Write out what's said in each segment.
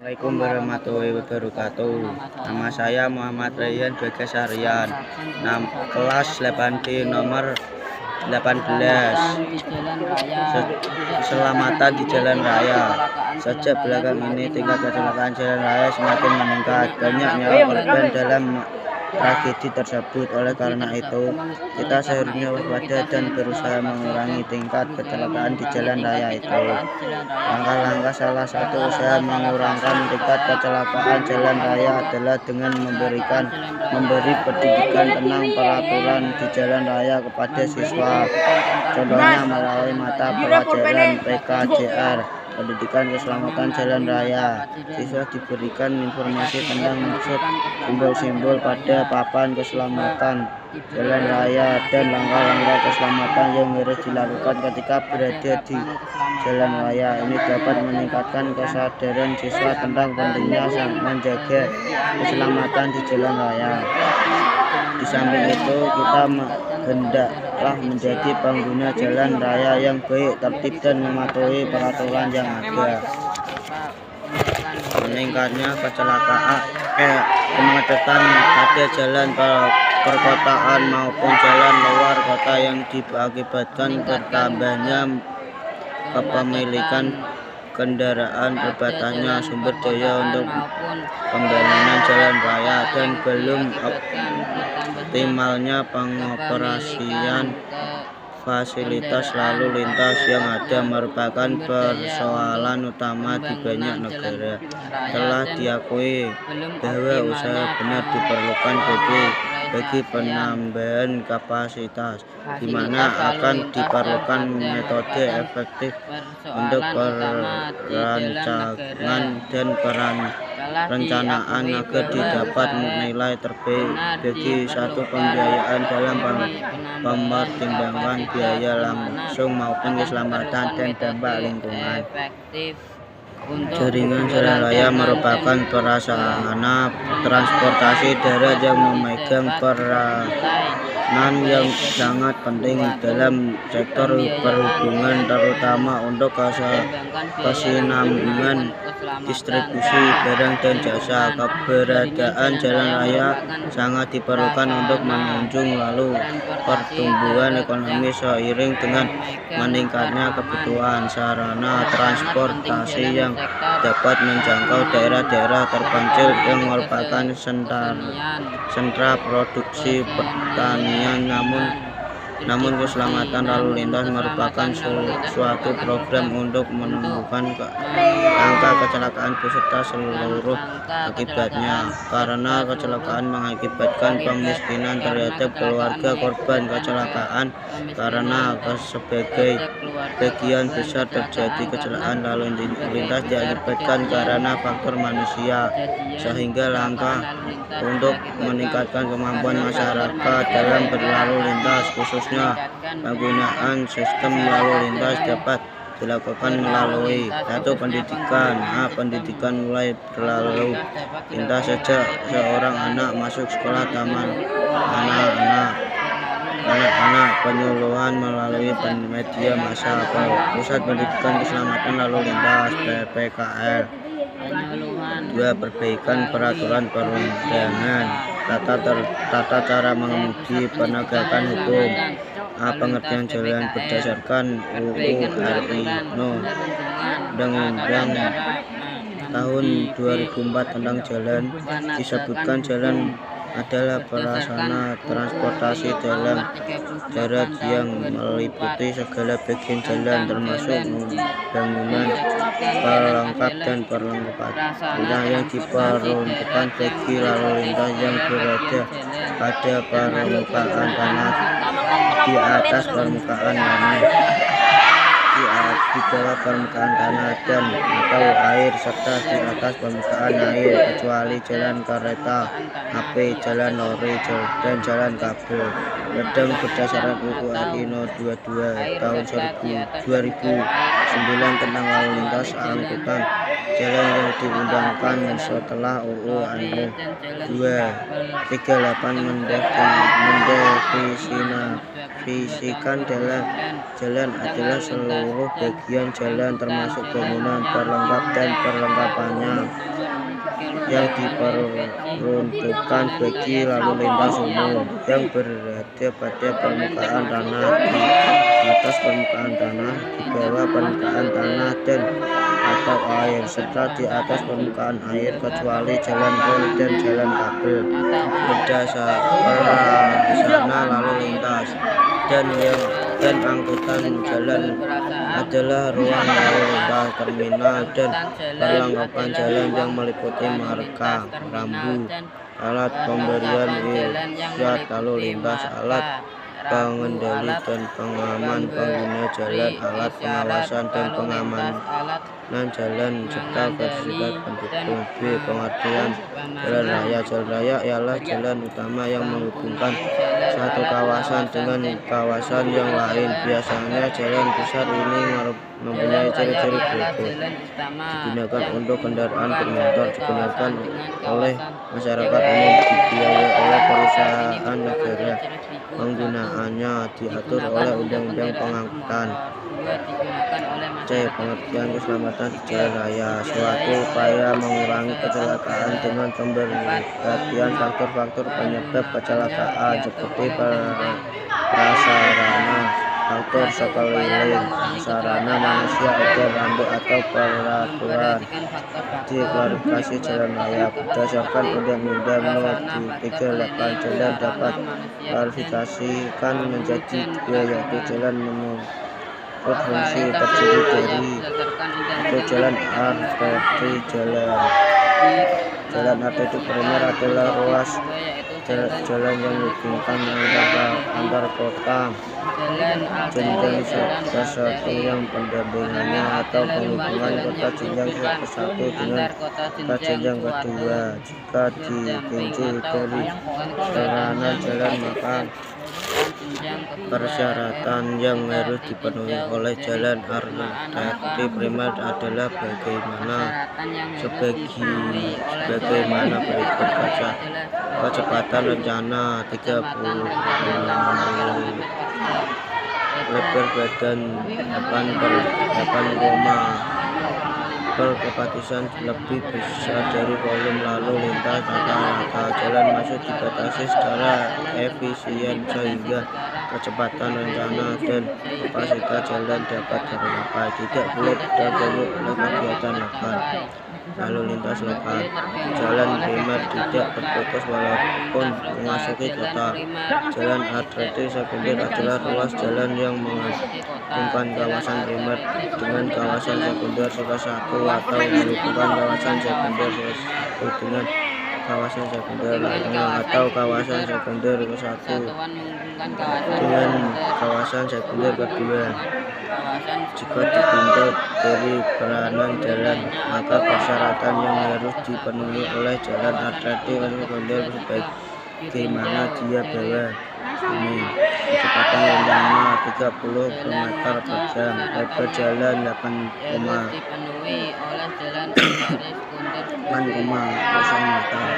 Assalamualaikum warahmatullahi wabarakatuh. Nama saya Muhammad Rayyan Bagasarian, kelas 8D nomor 18. Keselamatan di jalan raya. Sejak belakang ini tingkat kecelakaan jalan raya semakin meningkat. Banyak nyawa korban dalam tragedi tersebut. Oleh karena itu, kita seharusnya waspada dan berusaha mengurangi tingkat kecelakaan di jalan raya itu. Langkah-langkah salah satu usaha mengurangi tingkat kecelakaan jalan raya adalah dengan memberi pendidikan tentang peraturan di jalan raya kepada siswa. Contohnya melalui mata pelajaran PKJR, pendidikan keselamatan jalan raya. Siswa diberikan informasi tentang maksud simbol-simbol pada papan keselamatan jalan raya dan langkah-langkah keselamatan yang harus dilakukan ketika berada di jalan raya. Ini dapat meningkatkan kesadaran siswa tentang pentingnya menjaga keselamatan di jalan raya. Di samping itu, kita hendaklah menjadi pengguna jalan raya yang baik, tertib dan mematuhi peraturan yang ada. Meningkatnya kemacetan pada jalan perkotaan maupun jalan luar kota yang diakibatkan bertambahnya kepemilikan kendaraan, terbatasnya sumber daya untuk pembangunan jalan raya, dan belum optimalnya pengoperasian fasilitas lalu lintas yang ada merupakan persoalan utama di banyak negara. Telah diakui bahwa usaha benar diperlukan bagi penambahan kapasitas, di mana akan diperlukan metode efektif untuk perancangan dan perencanaan agar didapat nilai terbaik bagi satu pembiayaan dalam mempertimbangkan biaya langsung maupun keselamatan dan dampak lingkungan. Jaringan jalan raya merupakan prasarana transportasi darat yang memegang peranan yang sangat penting dalam sektor perhubungan, terutama untuk kesinambungan distribusi barang dan jasa. Keberadaan jalan raya sangat diperlukan untuk menunjang lalu pertumbuhan ekonomi seiring dengan meningkatnya kebutuhan sarana transportasi yang dapat menjangkau daerah-daerah terpencil yang merupakan sentra produksi pertanian. Namun keselamatan lalu lintas merupakan suatu program untuk menumbuhkan angka kecelakaan beserta seluruh akibatnya, karena kecelakaan mengakibatkan kemiskinan terhadap keluarga korban kecelakaan. Karena sebagai bagian besar terjadi kecelakaan lalu lintas diakibatkan karena faktor manusia, sehingga langkah untuk meningkatkan kemampuan masyarakat dalam berlalu lintas, khususnya penggunaan sistem lalu lintas, dapat dilakukan melalui pendidikan mulai berlalu lintas sejak seorang anak masuk sekolah, taman anak-anak, penyuluhan melalui media massa, pusat pendidikan keselamatan lalu lintas (PPKL). 2. Perbaikan peraturan perundangan, tata cara mengemudi, penegakan hukum. Pengertian jalan berdasarkan UU RI No. Undang-Undang tahun 2004 tentang jalan. Disebutkan jalan adalah prasarana transportasi dalam darat yang meliputi segala bagian jalan, termasuk bangunan pelengkap dan perlengkapan yang diperuntukkan bagi lalu lintas yang berada pada permukaan tanah, di atas permukaan tanah, di bawah permukaan tanah dan atau air, serta di atas permukaan air, kecuali jalan kereta api, jalan lori, dan jalan kabel ledeng berdasarkan UU RI No. 22 tahun 2009 tentang lalu lintas angkutan jalan yang diundangkan setelah UU No. 238 mendefinisikan jalan adalah seluruh bagian jalan termasuk bangunan, perlengkap dan perlengkapannya. yang diperuntukkan bagi lalu lintas umum yang berada pada permukaan tanah, di atas permukaan tanah, di bawah permukaan tanah dan atau air, serta di atas permukaan air kecuali jalan rel dan jalan kabel berdasarkan lalu lintas dan angkutan jalan adalah ruang lalu lintas, terminal dan perlengkapan jalan yang meliputi marka, rambu, alat pemberian isyarat lalu lintas, alat pengendali dan pengaman pengguna jalan, alat pengawasan dan pengamanan jalan, serta fasilitas pendukung. B. Pengertian jalan raya. Jalan raya ialah jalan utama yang menghubungkan satu kawasan dengan kawasan yang lain. Biasanya jalan besar ini mempunyai ciri-ciri berikut: digunakan untuk kendaraan bermotor, digunakan oleh masyarakat umum, dibiayai oleh perusahaan negara, penggunaannya diatur oleh undang-undang pengangkutan. C. Pengertian keselamatan di jalan raya. Suatu upaya mengurangi kecelakaan dengan pemberhentian faktor-faktor penyebab kecelakaan seperti prasarana, faktor sekeliling, sarana manusia, organ rambu atau peraturan. D. Klarifikasi jalan raya. Berdasarkan Undang-Undang No. 38, jalan dapat klarifikasikan menjadi dua, yaitu jalan menurut fungsi terdiri dari satu jalan arteri. Jalan arteri primer adalah ruas jalan yang menghubungkan antar kota. Jenjang satu yang pendampingannya atau penghubungan kota jenjang satu dengan kota jenjang kedua. Jika ditinjau dari sarana jalan, maka persyaratan yang harus dipenuhi oleh jalan arteri primer adalah sebagaimana berikut: kecepatan rencana 30 lebar badan 8,8 berkepatisan lebih besar dari volume lalu lintas rata-rata. Jalan masuk dibatasi secara efisien sehingga kecepatan rencana dan kapasitas jalan dapat tercapai. Tidak boleh terganggu oleh kegiatan lokal. Lalu lintas lokal. Jalan primer tidak berputus walaupun memasuki kota. Jalan arteri sekunder adalah ruas jalan yang menghubungkan kawasan primer dengan kawasan sekunder salah satu, atau menghubungkan kawasan sekunder satu dengan kawasan sekunder lainnya, atau kawasan sekunder satu dengan kawasan sekunder kedua. Jika ditinjau dari peranan jalan, maka persyaratan yang harus dipenuhi oleh jalan arteri sekunder sebagaimana dia bawah ini: kecepatan rencana 30 km/jam, lebar jalan 8,0 meter,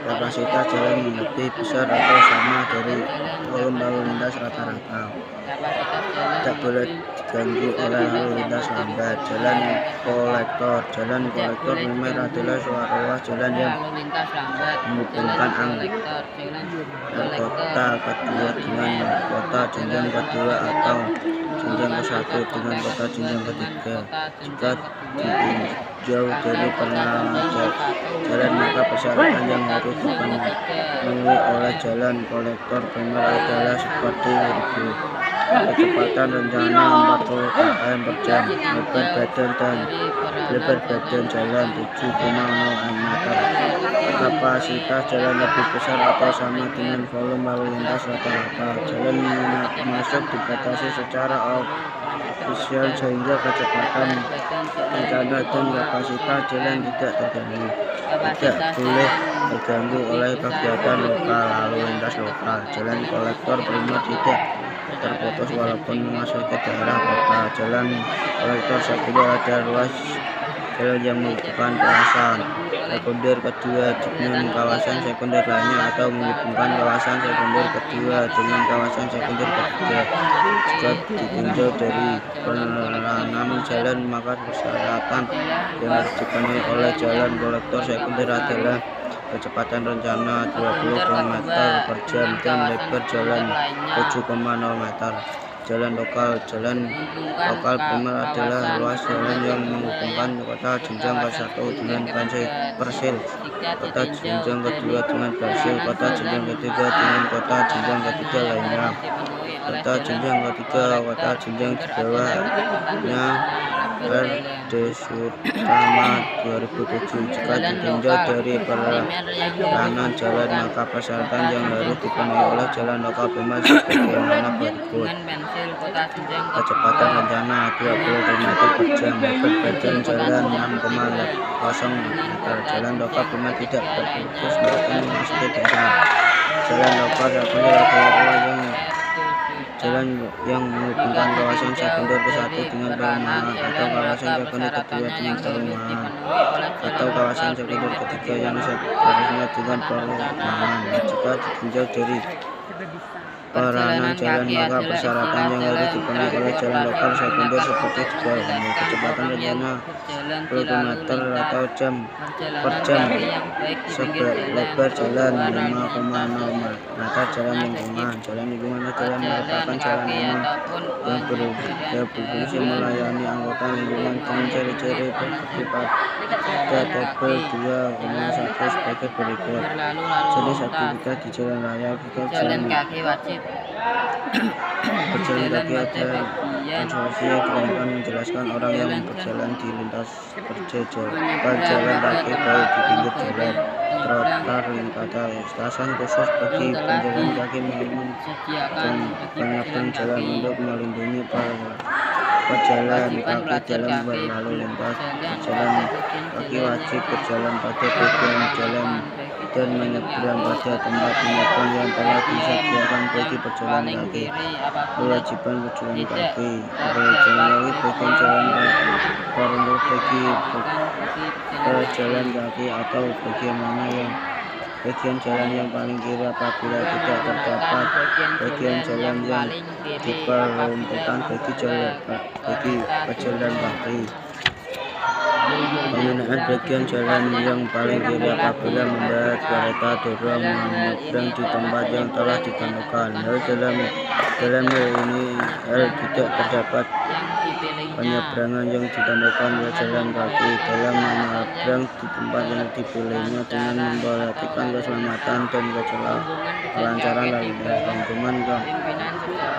kapasitas jalan lebih besar atau sama dari volume lalu lintas rata-rata. Tidak boleh diganggu oleh lalu lintas lambat. Jalan kolektor. Jalan kolektor primer adalah ruas jalan yang menghubungkan kota kedua dengan kota jenjang kedua, atau jenjang ke-1 dengan kota jenjang ketiga. Jika ditinjau dari peranan jalan, maka persyaratan yang harus dipenuhi oleh jalan kolektor primer adalah seperti berikut: kecepatan rencana 40 km/jam, lebar badan jalan 7,0 meter, kapasitas jalan lebih besar atau sama dengan volume lalu lintas rata-rata. Jalan masuk dibatasi secara ofisial sehingga kecepatan rencana dan kapasitas jalan tidak terganggu. Tidak boleh terganggu oleh kegiatan lokal. Lalu lintas lokal. Jalan kolektor primer tidak terputus walaupun memasuki daerah kota. Jalan kolektor sekunder ada ruas jalan yang menghubungkan kawasan sekunder kedua dengan kawasan sekunder lainnya atau menghubungkan kawasan sekunder kedua dengan kawasan sekunder ketiga. Jika ditinjau dari peranan jalan, maka persyaratan yang harus dipenuhi oleh jalan kolektor sekunder adalah kecepatan rencana 20 km per jam dan lebar jalan 7,0 meter. Jalan lokal primer adalah ruas jalan yang menghubungkan kota jenjang ke-1 dengan Persil, kota jenjang kedua dengan Persil, kota jenjang ketiga dengan kota jenjang ketiga lainnya. Kota jenjang ketiga, kota jenjang di bawahnya Rdesutama 2007. Jika ditinjau dari peranan jalan, maka persyaratan yang harus dipenuhi oleh jalan lokal primer sebagaimana berikut. Kecepatan rencana 20 km per jam, lebar badan jalan 6,0 meter. Jalan lokal primer tidak berfokus melakukan memasuki desa. Jalan lokal sekunder adalah jalan yang menghubungkan kawasan sekunder ke-1 dengan perumahan atau kawasan sekunder kedua dengan perumahan atau kawasan sekunder ketiga yang seharusnya dengan perumahan. Jika ditinjau dari peranan jalan, maka persyaratan yang harus dipenuhi oleh jalan lokal sekunder seperti di bawah. Kecepatan rencana 10 km atau per jam, lebar jalan 5,0 meter. Jalan lingkungan adalah merupakan jalan umum yang berfungsi melayani anggota lingkungan dengan ciri-ciri seperti pada tabel 2,1 sebagai berikut. Jenis aktivitas di jalan raya. Berjalan kaki adalah konstruksi yang digunakan menjelaskan orang yang berjalan di lintas berjalan jalan kaki, baik di pinggir jalan, trotoar, pada lintasan khusus bagi penjalan kaki, dan penyeberang jalan untuk melindungi pejalan kaki dalam berlalu lintas. Pejalan kaki wajib berjalan pada bagian jalan dan menyeberang pada tempat menyeberang yang telah disediakan bagi pejalan kaki. Kewajiban pejalan kaki melalui bagian jalan peruntuk bagi pejalan kaki atau bagian jalan yang paling kiri apabila tidak terdapat bagian jalan yang diperuntukkan bagi pejalan kaki. Penggunaan bagian jalan yang paling kiri apabila membuat kereta dorong menyeberang di tempat yang telah ditentukan. Dalam hal ini tidak terdapat penyeberangan yang ditentukan oleh jalan kaki. Dalam menyeberang di tempat yang dipilihnya dengan memperhatikan keselamatan dan kelancaran lalu lintas. Lingkungan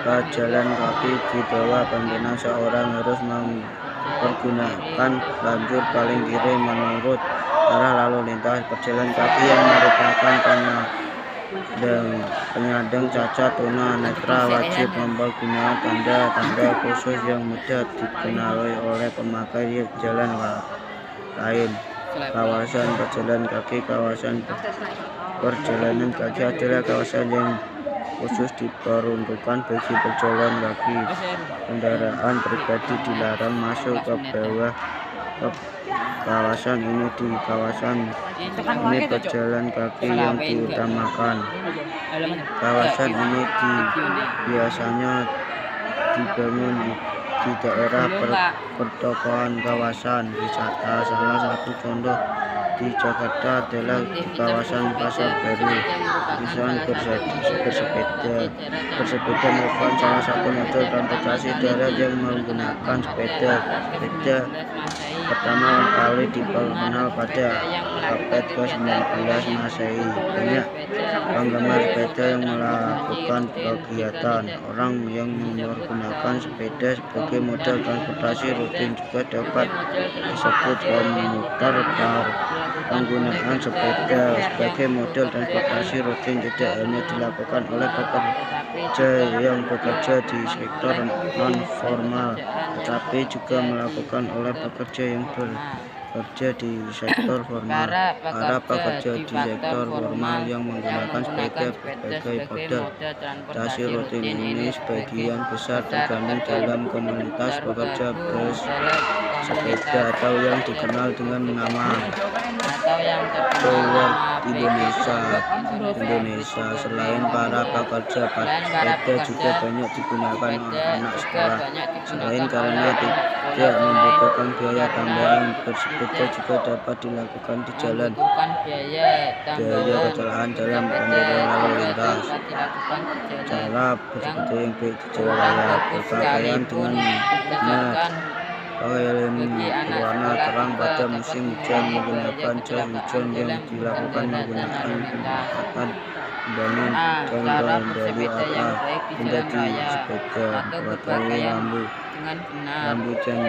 pejalan kaki di bawah pimpinan seorang harus mempergunakan lajur paling kiri menurut arah lalu lintas. Pejalan kaki yang merupakan penyandang cacat tuna netra wajib mempergunakan tanda-tanda khusus yang mudah dikenali oleh pemakai jalan lain. Kawasan pejalan kaki. Kawasan perjalanan kaki adalah kawasan yang khusus diperuntukkan bagi pejalan kaki. Kendaraan pribadi dilarang masuk ke bawah kawasan ini. Di kawasan ini pejalan kaki yang diutamakan. Kawasan ini biasanya dibangun di daerah pertokoan kawasan wisata. Salah satu contoh di Jakarta adalah di kawasan Pasar Baru. Misalnya bersepeda merupakan salah satu moda transportasi darat yang menggunakan sepeda. Pertama kali diperkenal pada abad ke-19 Masehi. Banyak penggemar sepeda yang melakukan kegiatan. Orang yang menggunakan sepeda sebagai moda transportasi rutin juga dapat disebut komuter. Penggunaan sepeda sebagai model transportasi rutin tidak hanya dilakukan oleh pekerja yang bekerja di sektor non-formal, tetapi juga melakukan oleh pekerja yang bekerja di sektor formal. Para pekerja di sektor formal yang menggunakan sepeda sebagai moda transportasi rutin ini sebagian besar tergabung dalam komunitas pekerja bus sepeda atau yang dikenal dengan nama Tower Indonesia. Selain para pekerja, sepeda juga banyak digunakan anak sekolah. Selain karena tidak membutuhkan biaya tambahan, bersepeda juga dapat dilakukan di jalan. Biaya kecelakaan dalam pengendara lalu lintas. Cara bersepeda yang baik di jalan raya: berpakaian dengan benar, pakai helm berwarna terang pada musim hujan, menggunakan jas hujan yang dilakukan menggunakan pendekatan membangun kendali atau menjadi sepeda. Patuhi lampu dan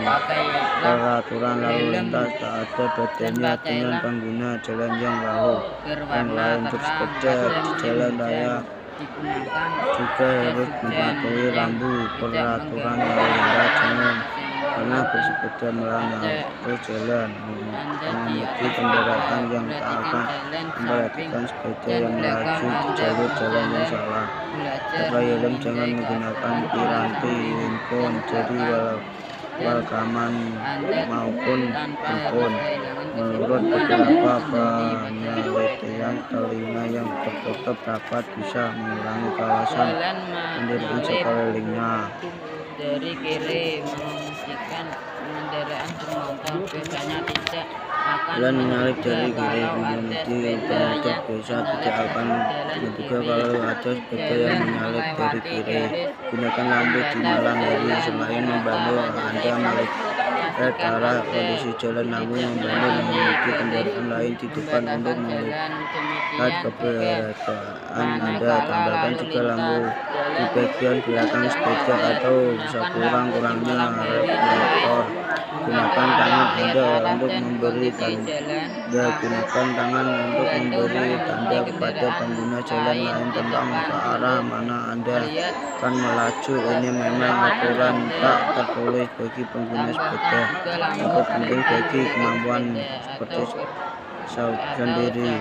peraturan lalu lintas, tak ada bedanya dengan pengguna jalan yang lain. Bersepeda di jalan raya juga harus mematuhi lampu peraturan lalu lintas, jangan karena bersepeda melanggar jalan, mengemudi kendaraan yang tak akan memperhatikan sepeda yang melaju di jalur jalan yang salah. Pakai helm, jangan menggunakan piranti handphone dari rekaman maupun handphone. Menurut beberapa penelitian, telinga yang tertutup dapat bisa mengurangi kawasan penderaan sekelilingnya. Dari kiri memungkinkan kendaraan bermotor biasanya tidak akan Dan menyalip dari kiri mengemudi bermotor biasa tidak akan menduga kalau ada sepeda yang menyalip dari kiri. Gunakan lampu di malam hari. Selain membantu Anda melihat arah kondisi jalan, namun membantu mengemudi kendaraan lain di depan untuk melihat keberadaan Anda. Tambahkan juga lampu di bagian belakang sepeda atau sekurang-kurangnya reflektor. Gunakan tangan Anda untuk memberi tanda. Kepada pengguna jalan lain tentang ke arah mana Anda akan melaju. Ini memang aturan tak tertulis bagi pengguna sepeda, tapi penting bagi kemampuan seperti sendiri.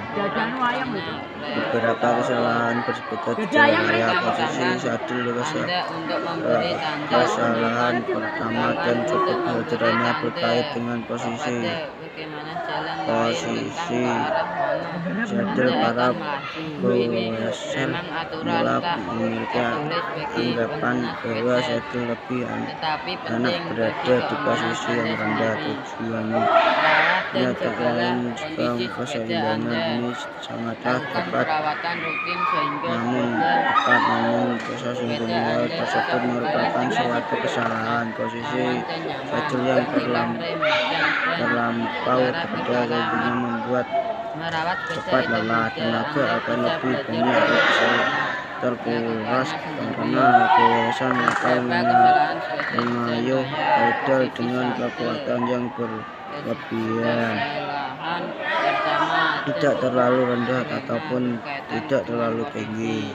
Beberapa kesalahan bersepeda di jalan raya: posisi sadel, kesalahan pertama dan cukup sederhana berkait dengan posisi sadel. Para pewaser mula memiliki anggapan bahwa sadel lebih enak berada di posisi yang rendah. Tujuannya tak lain jika keseimbangan ini sangatlah tepat, namun sesungguhnya tersebut merupakan suatu kesalahan. Posisi sadel yang terlampau rendah sehingga membuat cepat lelah. Tenaga akan lebih banyak terkuras karena goyasan atau mengayuh pedal dengan kekuatan yang berlebihan. Tidak terlalu rendah ataupun tidak terlalu tinggi.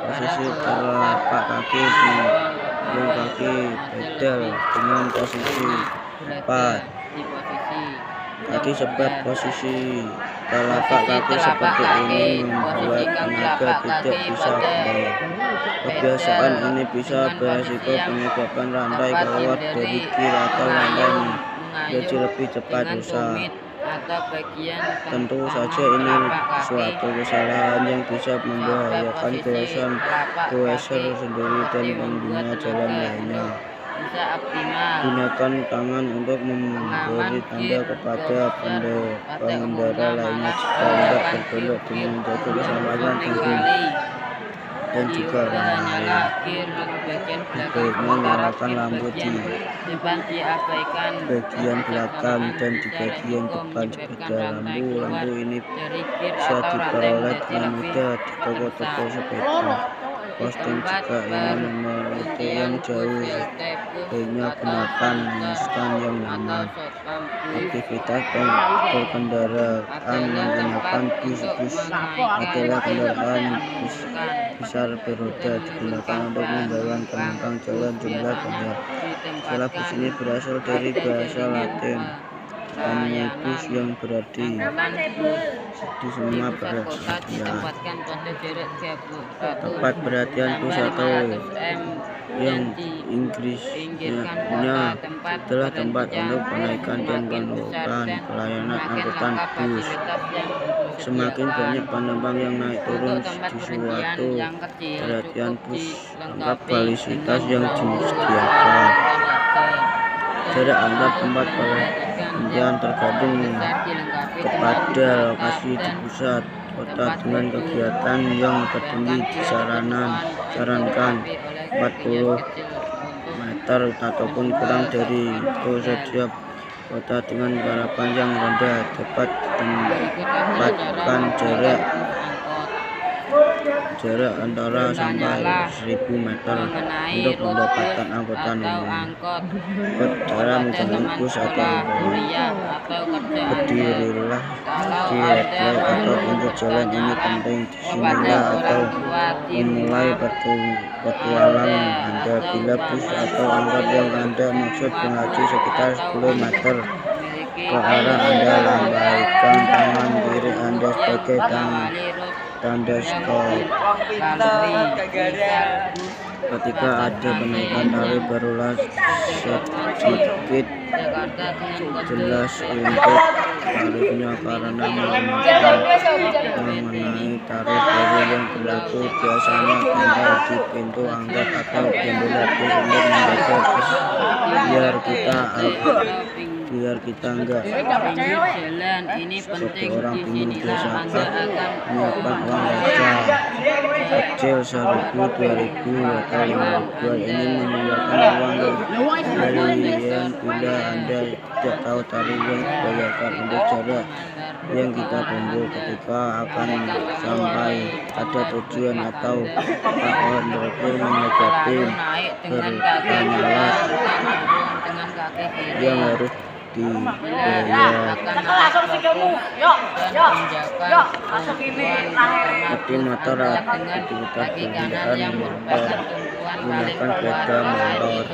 Posisi telapak kaki di ujung kaki pedal dengan posisi tepat. Sebab posisi telapak kaki seperti ini membuat tenaga tidak bisa penuh. Kebiasaan ini bisa beresiko menyebabkan rantai keluar dari gear atau rantai menjadi lebih cepat rusak. Tentu saja ini suatu kesalahan yang bisa membahayakan goeser sendiri dan pengguna jalan lainnya. Gunakan tangan untuk memberi tanda kepada pengendara lainnya jika hendak berbelok dengan menjaga keselamatan dan juga orang lain. Baiknya nyalakan lampu di bagian belakang dan di bagian depan sepeda. Lampu ini bisa diperoleh dengan mudah di toko-toko sepeda. Posting: jika ingin memeliti yang jauh, sebaiknya gunakan instan yang nyaman. Aktivitas berkendaraan menggunakan bus adalah kendaraan besar beroda, digunakan untuk membawa penumpang jalan jumlah banyak. Istilah bus ini berasal dari bahasa Latin omnibus yang berarti di semua perhatian. Tempat perhatian bus atau yang Inggrisnya adalah tempat untuk penaikan dan penurunan pelayanan angkutan bus. Semakin banyak penumpang yang naik turun di suatu perhatian bus lengkap fasilitas yang disediakan. Jarak antar tempat perhentian tergantung kepada lokasi di pusat kota dengan kegiatan yang tertinggi disarankan 40 meter ataupun kurang dari itu. Setiap kota dengan harapan yang rendah dapat ditempatkan jarak antara sampai 1000 meter untuk mendapatkan angkutan umum. Cara menjalani bus atau berdirilah di headlight atau pinggir jalan. Ini penting. Disinilah atau memulai petualang Anda. Bila bus atau angkot yang Anda maksud melaju sekitar 10 meter ke arah Anda, lambaikan tangan kiri Anda sebagai tanda stop. Ketika ada kenaikan tarif, barulah sedikit jelas untuk tarifnya, karena mengenai tarif baru yang berlaku biasanya tempel di pintu angkot atau jendela bus untuk menjaga bus biar kita enggak jalan. Ini penting. seorang Di bingung sinilah biasa Anda akan menyiapkan uang receh kecil 1.000, 2.000 atau 5.000. Ini mengeluarkan uang kalian bila Anda tidak tahu tarif yang dibayarkan untuk jarak yang kita tempuh ketika akan sampai pada tujuan, atau kalau mereka menghadapi bertanyalah yang harus dibayar. Seperti motor, aktivitas kendaraan motor, gunakan sepeda motor.